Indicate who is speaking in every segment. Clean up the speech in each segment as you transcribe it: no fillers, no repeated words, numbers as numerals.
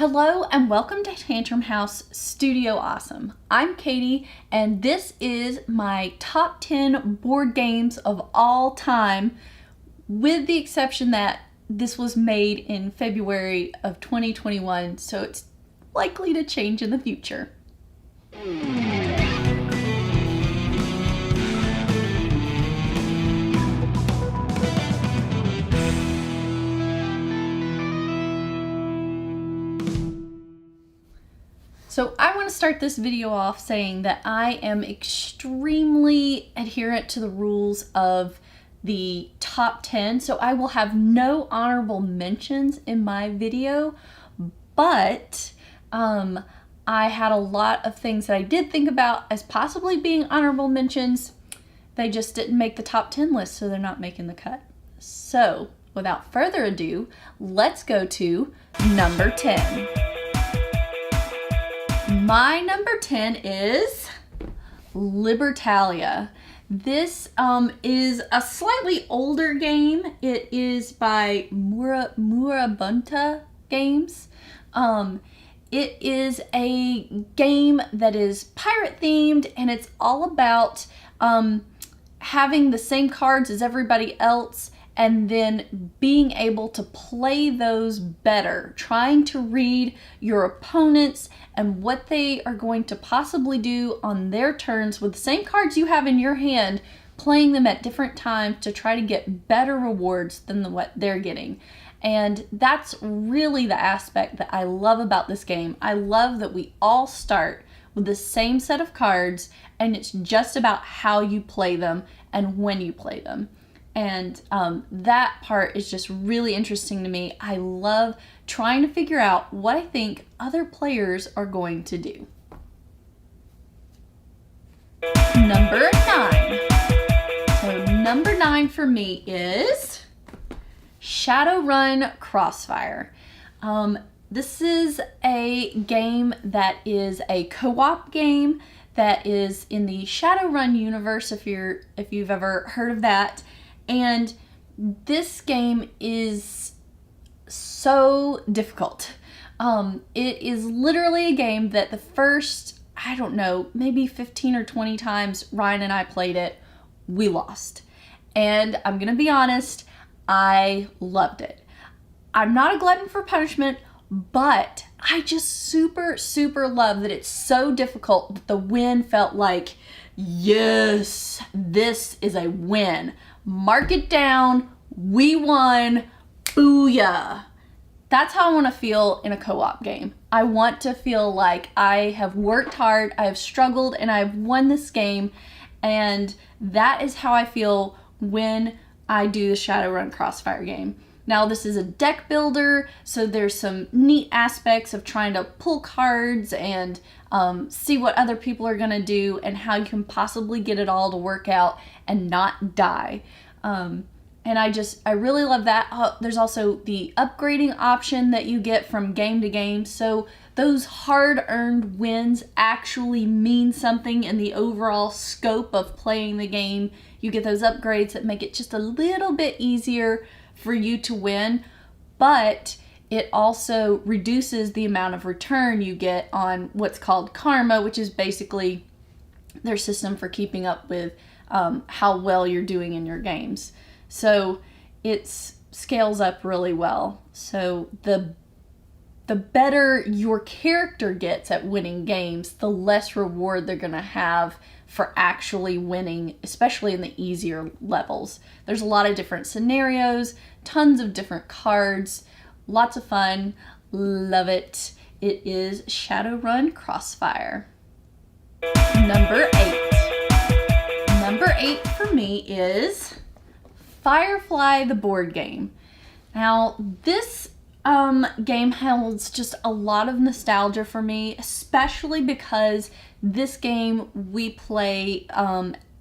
Speaker 1: Hello and welcome to Tantrum House Studio Awesome. I'm Katie and this is my top 10 board games of all time, with the exception that this was made in February of 2021, so it's likely to change in the future. So I want to start this video off saying that I am extremely adherent to the rules of the top 10. So I will have no honorable mentions in my video, but I had a lot of things that I did think about as possibly being honorable mentions. They just didn't make the top 10 list, so they're not making the cut. So without further ado, let's go to number 10. My number 10 is Libertalia. This is a slightly older game. It is by Murabunta Games. It is a game that is pirate themed, and it's all about having the same cards as everybody else and then being able to play those better, trying to read your opponents and what they are going to possibly do on their turns with the same cards you have in your hand, playing them at different times to try to get better rewards than what they're getting. And that's really the aspect that I love about this game. I love that we all start with the same set of cards, and it's just about how you play them and when you play them. And that part is just really interesting to me. I love trying to figure out what I think other players are going to do. Number 9. So number 9 for me is Shadowrun Crossfire. This is a game that is a co-op game that is in the Shadowrun universe, if you've ever heard of that. And this game is so difficult. It is literally a game that the first, I don't know, maybe 15 or 20 times Ryan and I played it, we lost. And I'm gonna be honest, I loved it. I'm not a glutton for punishment, but I just super love that it's so difficult that the win felt like, yes, this is a win. Mark it down, we won, booyah. That's how I want to feel in a co-op game. I want to feel like I have worked hard, I have struggled, and I've won this game, and that is how I feel when I do the Shadowrun Crossfire game. Now this is a deck builder, so there's some neat aspects of trying to pull cards and see what other people are gonna do and how you can possibly get it all to work out and not die. And I really love that. There's also the upgrading option that you get from game to game, so those hard-earned wins actually mean something in the overall scope of playing the game. You get those upgrades that make it just a little bit easier for you to win, but it also reduces the amount of return you get on what's called karma, which is basically their system for keeping up with how well you're doing in your games. So it scales up really well. So the better your character gets at winning games, the less reward they're gonna have for actually winning, especially in the easier levels. There's a lot of different scenarios, tons of different cards, lots of fun, love it. It is Shadowrun Crossfire. Number 8. Number 8 for me is Firefly the board game. Now this game holds just a lot of nostalgia for me, especially because this game we play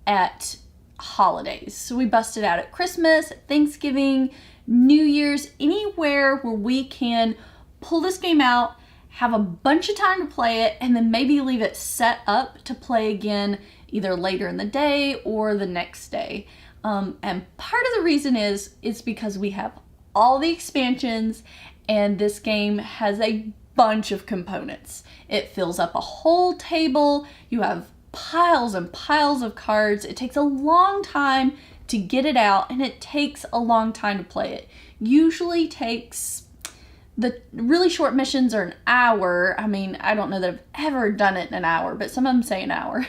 Speaker 1: at holidays. So we bust it out at Christmas, Thanksgiving, New Year's, anywhere where we can pull this game out, have a bunch of time to play it, and then maybe leave it set up to play again either later in the day or the next day. And part of the reason is it's because we have all the expansions, and this game has a bunch of components. It fills up a whole table. You have piles and piles of cards. It takes a long time to get it out, and it takes a long time to play it. Usually takes, the really short missions are an hour. I mean, I don't know that I've ever done it in an hour, but some of them say an hour.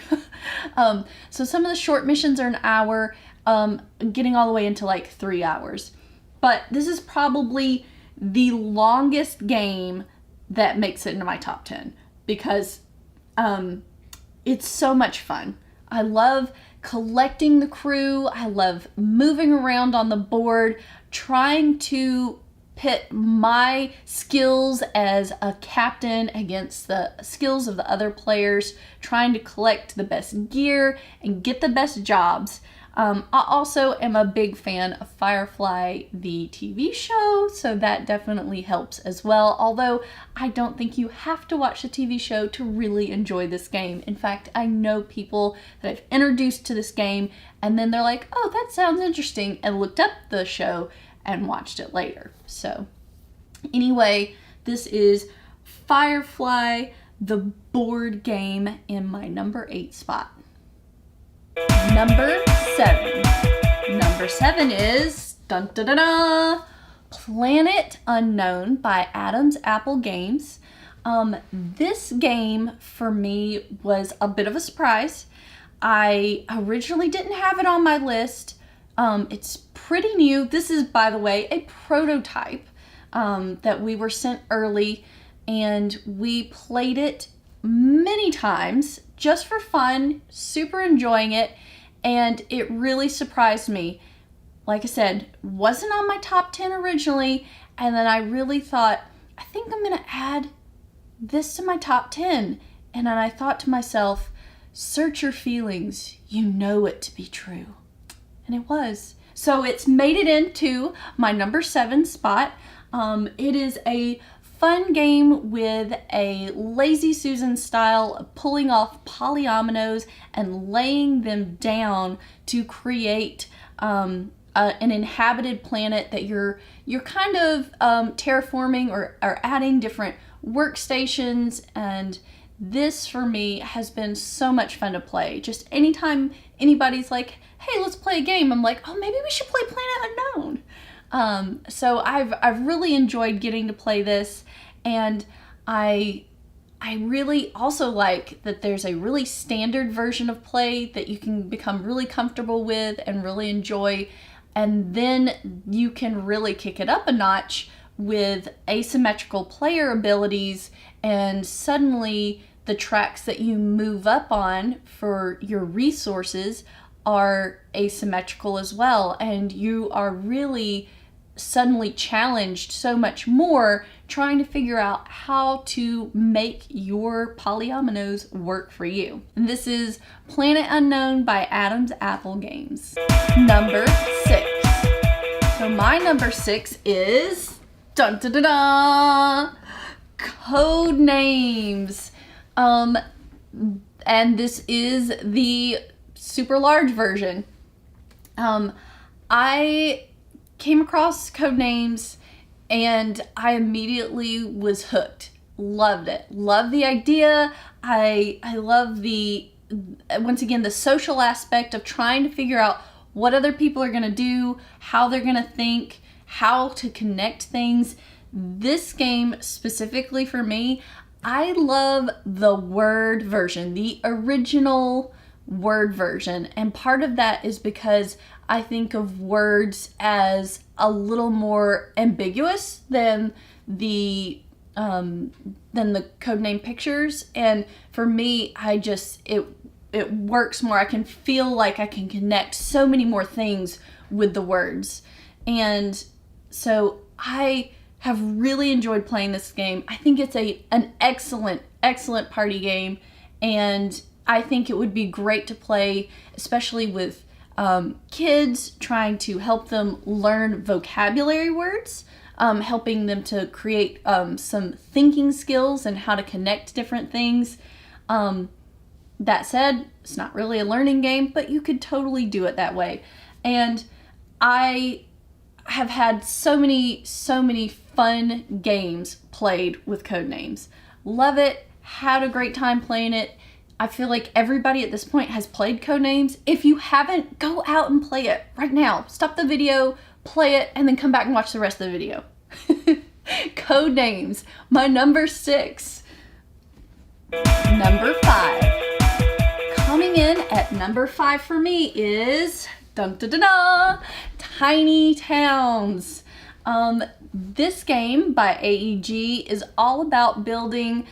Speaker 1: So some of the short missions are an hour, getting all the way into like 3 hours. But this is probably the longest game that makes it into my top 10 because it's so much fun. I love collecting the crew. I love moving around on the board, trying to pit my skills as a captain against the skills of the other players, trying to collect the best gear and get the best jobs. I also am a big fan of Firefly, the TV show, so that definitely helps as well. Although I don't think you have to watch the TV show to really enjoy this game. In fact, I know people that I've introduced to this game and then they're like, oh, that sounds interesting, and looked up the show and watched it later. So anyway, this is Firefly, the board game, in my number 8 spot. Number 7. Number 7 is dun, dun, dun, dun, Planet Unknown by Adam's Apple Games. This game for me was a bit of a surprise. I originally didn't have it on my list. It's pretty new. This is, by the way, a prototype that we were sent early, and we played it many times just for fun, super enjoying it, and it really surprised me. Like I said, wasn't on my top 10 originally, and then I really thought, I think I'm gonna add this to my top 10. And then I thought to myself, search your feelings, you know it to be true. And it was. So it's made it into my number 7 spot. It is a fun game with a Lazy Susan style of pulling off polyominoes and laying them down to create an inhabited planet that you're kind of terraforming or adding different workstations. And this for me has been so much fun to play. Just anytime anybody's like, hey, let's play a game, I'm like, oh, maybe we should play Planet Unknown. So I've really enjoyed getting to play this, and I really also like that there's a really standard version of play that you can become really comfortable with and really enjoy, and then you can really kick it up a notch with asymmetrical player abilities, and suddenly the tracks that you move up on for your resources are asymmetrical as well, and you are really suddenly challenged so much more trying to figure out how to make your polyominoes work for you. And this is Planet Unknown by Adam's Apple Games. Number 6. So my number 6 is dun dun dun dun, Codenames. And this is the super large version. I came across Codenames and I immediately was hooked. Loved it. Loved the idea. I love once again, the social aspect of trying to figure out what other people are going to do, how they're going to think, how to connect things. This game specifically for me, I love the Word version, the original Word version. And part of that is because I think of words as a little more ambiguous than the codename pictures. And for me, it works more. I can feel like I can connect so many more things with the words. And so I have really enjoyed playing this game. I think it's an excellent party game, and I think it would be great to play, especially with kids, trying to help them learn vocabulary words, helping them to create some thinking skills and how to connect different things. That said, it's not really a learning game, but you could totally do it that way. And I have had so many fun games played with Codenames. Love it. Had a great time playing it. I feel like everybody at this point has played Codenames. If you haven't, go out and play it right now. Stop the video, play it, and then come back and watch the rest of the video. Codenames, my number 6. Number 5. Coming in at number 5 for me is dun, dun, dun, dun, Tiny Towns. This game by AEG is all about building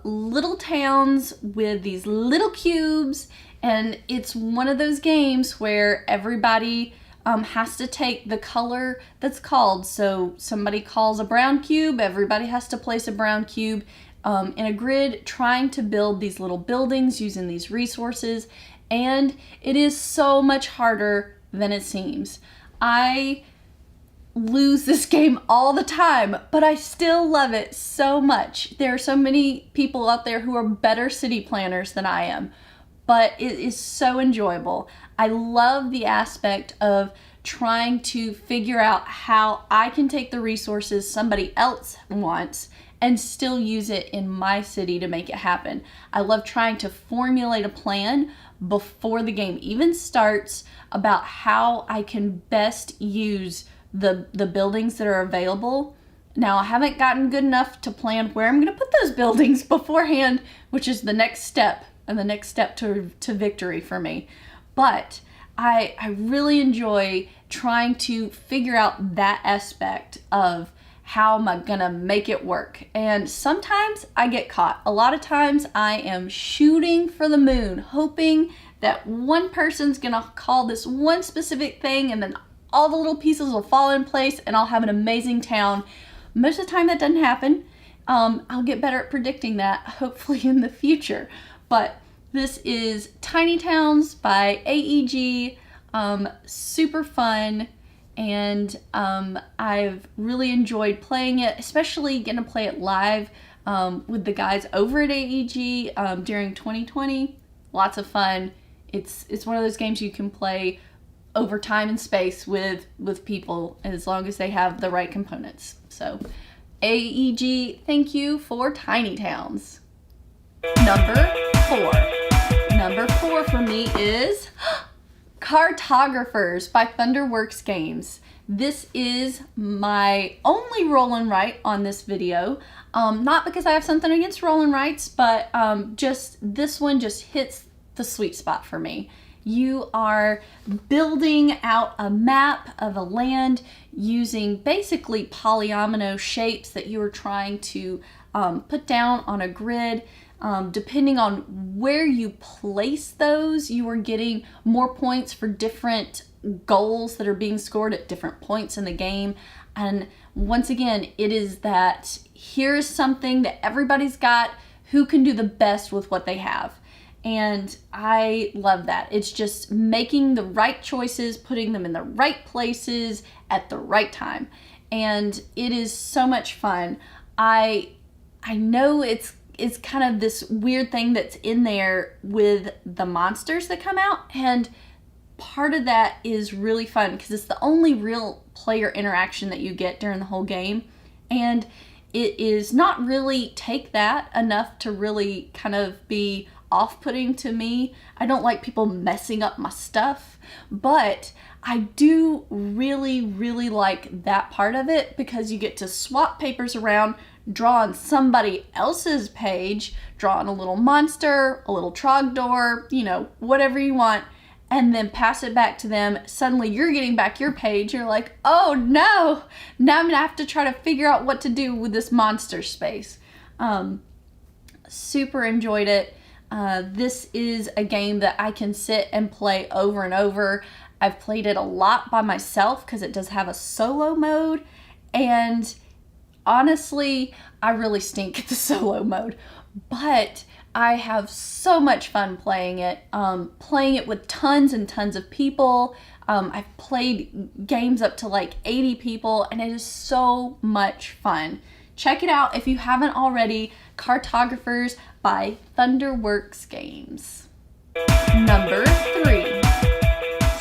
Speaker 1: little towns with these little cubes, and it's one of those games where everybody has to take the color that's called. So somebody calls a brown cube, everybody has to place a brown cube in a grid, trying to build these little buildings using these resources, and it is so much harder than it seems. I lose this game all the time, but I still love it so much. There are so many people out there who are better city planners than I am, but it is so enjoyable. I love the aspect of trying to figure out how I can take the resources somebody else wants and still use it in my city to make it happen. I love trying to formulate a plan before the game even starts about how I can best use the buildings that are available. Now, I haven't gotten good enough to plan where I'm going to put those buildings beforehand, which is the next step, and the next step to victory for me. But I really enjoy trying to figure out that aspect of how am I going to make it work. And sometimes I get caught. A lot of times I am shooting for the moon, hoping that one person's going to call this one specific thing, and then all the little pieces will fall in place and I'll have an amazing town. Most of the time that doesn't happen. I'll get better at predicting that, hopefully in the future. But this is Tiny Towns by AEG. Super fun, and I've really enjoyed playing it, especially getting to play it live with the guys over at AEG during 2020. Lots of fun. It's one of those games you can play over time and space with people, as long as they have the right components. So AEG, thank you for Tiny Towns. Number 4. Number 4 for me is Cartographers by Thunderworks Games. This is my only roll and write on this video. Not because I have something against roll and writes, but just this one just hits the sweet spot for me. You are building out a map of a land using basically polyomino shapes that you are trying to put down on a grid. Depending on where you place those, you are getting more points for different goals that are being scored at different points in the game. And once again, it is that here's something that everybody's got, who can do the best with what they have. And I love that. It's just making the right choices, putting them in the right places at the right time. And it is so much fun. I know it's kind of this weird thing that's in there with the monsters that come out, and part of that is really fun because it's the only real player interaction that you get during the whole game, and it is not really take that enough to really kind of be off-putting to me. I don't like people messing up my stuff, but I do really, really like that part of it because you get to swap papers around, draw on somebody else's page, draw on a little monster, a little trogdor, whatever you want, and then pass it back to them. Suddenly you're getting back your page. You're like, oh no, now I'm gonna have to try to figure out what to do with this monster space. Super enjoyed it. This is a game that I can sit and play over and over. I've played it a lot by myself because it does have a solo mode, and honestly, I really stink at the solo mode, but I have so much fun playing it with tons and tons of people. I've played games up to like 80 people, and it is so much fun. Check it out if you haven't already. Cartographers by Thunderworks Games. Number 3.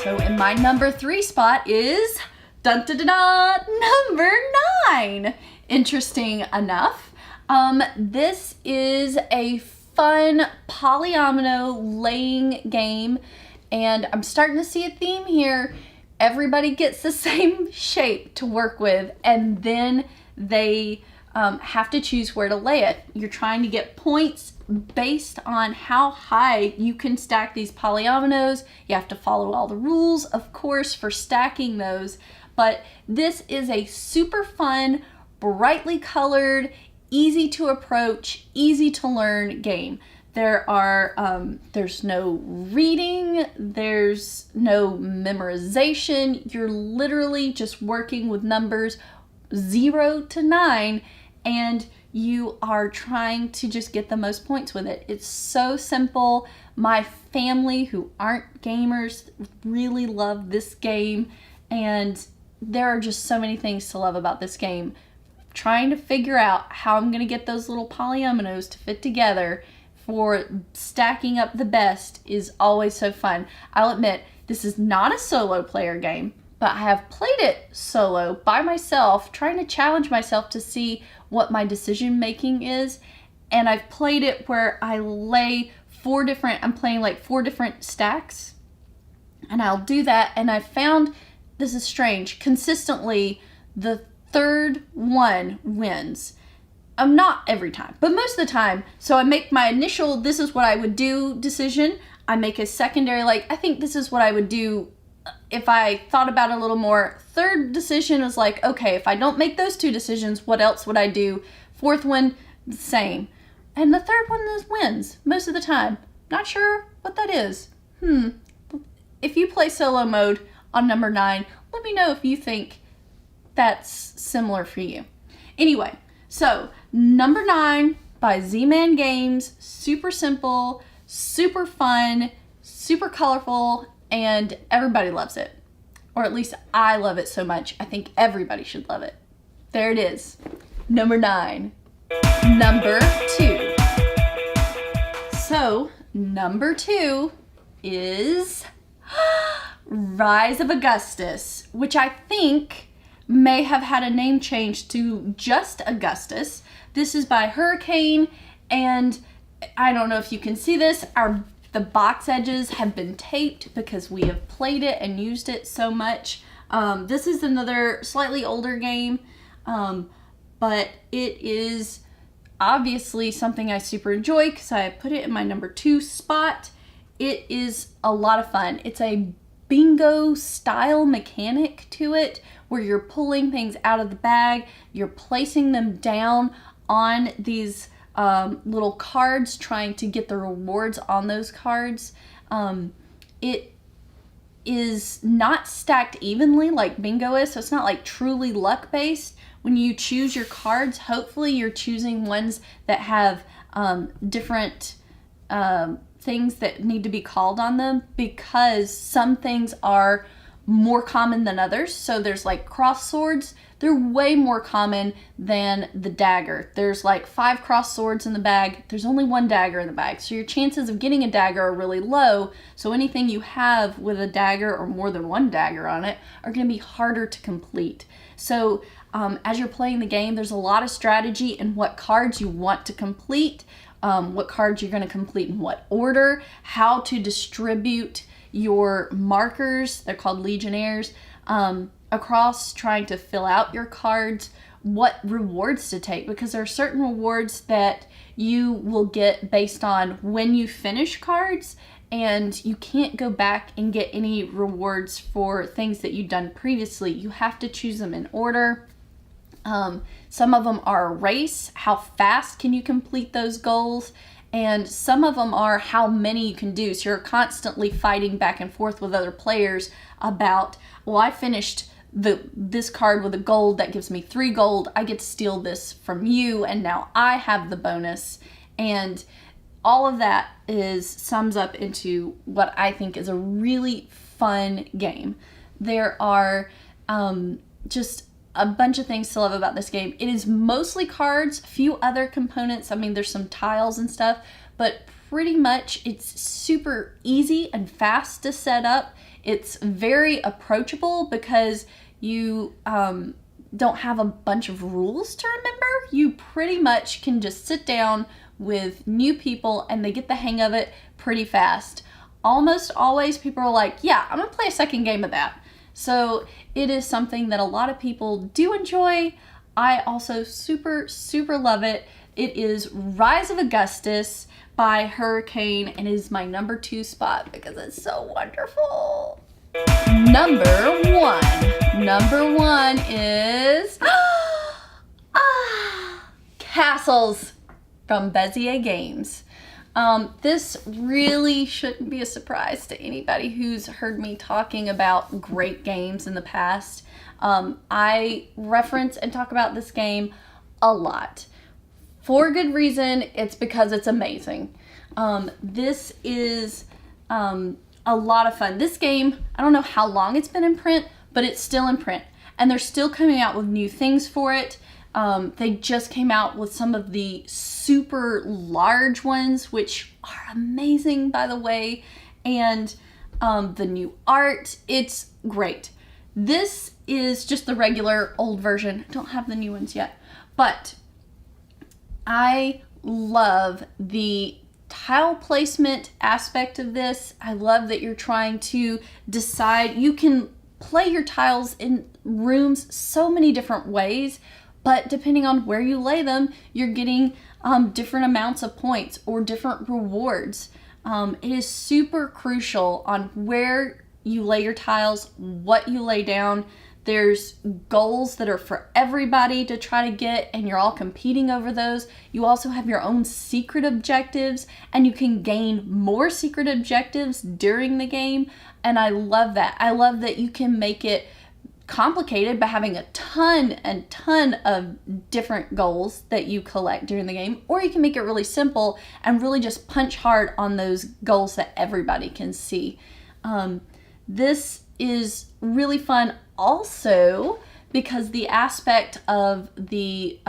Speaker 1: So in my number 3 spot is Dun, dun, dun, dun, number 9. Interesting enough. This is a fun polyomino laying game, and I'm starting to see a theme here. Everybody gets the same shape to work with, and then they have to choose where to lay it. You're trying to get points based on how high you can stack these polyominoes. You have to follow all the rules, of course, for stacking those. But this is a super fun, brightly colored, easy to approach, easy to learn game. There's no reading, there's no memorization. You're literally just working with numbers 0 to 9, and you are trying to just get the most points with it. It's so simple. My family, who aren't gamers, really love this game, and there are just so many things to love about this game. Trying to figure out how I'm going to get those little polyominoes to fit together for stacking up the best is always so fun. I'll admit, this is not a solo player game, but I have played it solo by myself, trying to challenge myself to see what my decision making is. And I've played it where I lay I'm playing like 4 different stacks, and I'll do that, and I found, this is strange, consistently the third one wins. Not every time, but most of the time. So I make my initial, this is what I would do decision. I make a secondary, like, I think this is what I would do if I thought about it a little more. Third decision is like, okay, if I don't make those 2 decisions, what else would I do? Fourth one, the same. And the third one wins most of the time. Not sure what that is. If you play solo mode on number 9, let me know if you think that's similar for you. Anyway, so number 9 by Z-Man Games, super simple, super fun, super colorful, and everybody loves it. Or at least I love it so much, I think everybody should love it. There it is, number 9. Number 2. So, number 2 is Rise of Augustus, which I think may have had a name change to just Augustus. This is by Hurricane, and I don't know if you can see this, the box edges have been taped because we have played it and used it so much. This is another slightly older game, but it is obviously something I super enjoy because I put it in my number 2 spot. It is a lot of fun. It's a bingo style mechanic to it where you're pulling things out of the bag, you're placing them down on these little cards, trying to get the rewards on those cards. It is not stacked evenly like bingo is, so it's not like truly luck based. When you choose your cards, hopefully you're choosing ones that have different things that need to be called on them, because some things are more common than others. So there's like cross swords, they're way more common than the dagger. There's like 5 cross swords in the bag, there's only 1 dagger in the bag, so your chances of getting a dagger are really low. So anything you have with a dagger or more than 1 dagger on it are going to be harder to complete. So as you're playing the game, there's a lot of strategy in what cards you want to complete, what cards you're going to complete in what order, how to distribute your markers, they're called legionnaires, across, trying to fill out your cards, what rewards to take, because there are certain rewards that you will get based on when you finish cards, and you can't go back and get any rewards for things that you've done previously. You have to choose them in order. Some of them are a race, how fast can you complete those goals, and some of them are how many you can do. So you're constantly fighting back and forth with other players about, well, I finished this card with a gold that gives me 3 gold, I get to steal this from you, and now I have the bonus. And all of that sums up into what I think is a really fun game. There are just a bunch of things to love about this game. It is mostly cards, few other components. I mean, there's some tiles and stuff, but pretty much it's super easy and fast to set up. It's very approachable because You don't have a bunch of rules to remember. You pretty much can just sit down with new people and they get the hang of it pretty fast. Almost always people are like, yeah, I'm gonna play a second game of that. So it is something that a lot of people do enjoy. I also super love it. It is Rise of Augustus by Hurricane and is my number 2 spot because it's so wonderful. Number 1. Number 1 is Castles from Bezier Games. This really shouldn't be a surprise to anybody who's heard me talking about great games in the past. I reference and talk about this game a lot. For good reason, it's because it's amazing. This is a lot of fun. This game, I don't know how long it's been in print, but it's still in print. And they're still coming out with new things for it. They just came out with some of the super large ones, which are amazing, by the way. And the new art, it's great. This is just the regular old version. I don't have the new ones yet. But I love the tile placement aspect of this. I love that you're trying to decide. You can play your tiles in rooms so many different ways, but depending on where you lay them, you're getting different amounts of points or different rewards. It is super crucial on where you lay your tiles, what you lay down. There's goals that are for everybody to try to get, and you're all competing over those. You also have your own secret objectives, and you can gain more secret objectives during the game, and I love that. I love that you can make it complicated by having a ton of different goals that you collect during the game, or you can make it really simple and really just punch hard on those goals that everybody can see. This is really fun also because the aspect of the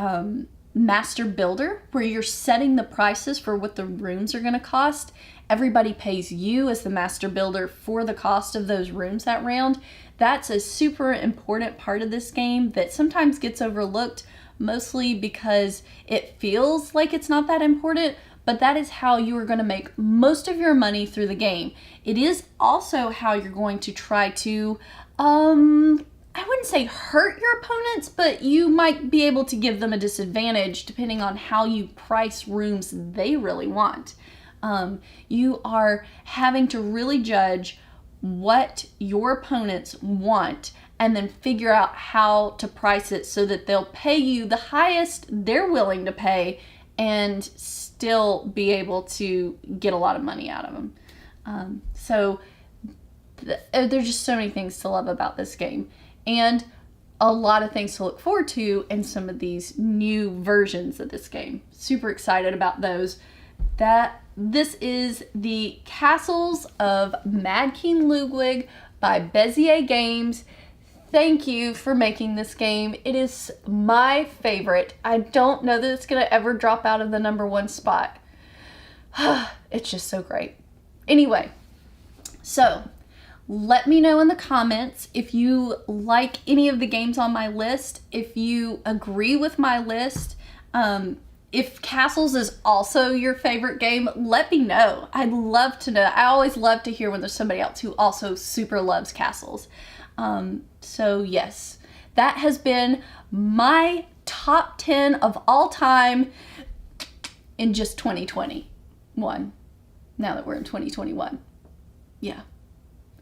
Speaker 1: master builder, where you're setting the prices for what the rooms are going to cost. Everybody pays you as the master builder for the cost of those rooms that round. That's a super important part of this game that sometimes gets overlooked, mostly because it feels like it's not that important, but that is how you are going to make most of your money through the game. It is also how you're going to try to, I wouldn't say hurt your opponents, but you might be able to give them a disadvantage depending on how you price rooms they really want. You are having to really judge what your opponents want and then figure out how to price it so that they'll pay you the highest they're willing to pay and still be able to get a lot of money out of them. There's just so many things to love about this game, and a lot of things to look forward to in some of these new versions of this game. Super excited about those. This is the Castles of Mad King Ludwig by Bezier Games. Thank you for making this game. It is my favorite. I don't know that it's going to ever drop out of the number 1 spot. It's just so great. Anyway, so let me know in the comments if you like any of the games on my list, if you agree with my list. If Castles is also your favorite game, let me know. I'd love to know. I always love to hear when there's somebody else who also super loves Castles. So yes, that has been my top 10 of all time in just 2021. Now that we're in 2021. Yeah.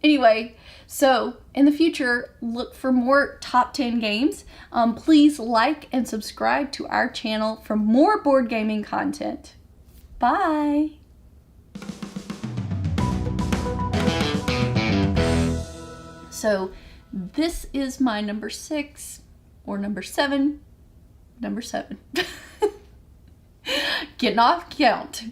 Speaker 1: Anyway, so in the future, look for more top 10 games. Please like and subscribe to our channel for more board gaming content. Bye. So this is my number 6 or number 7. Number 7. Getting off count.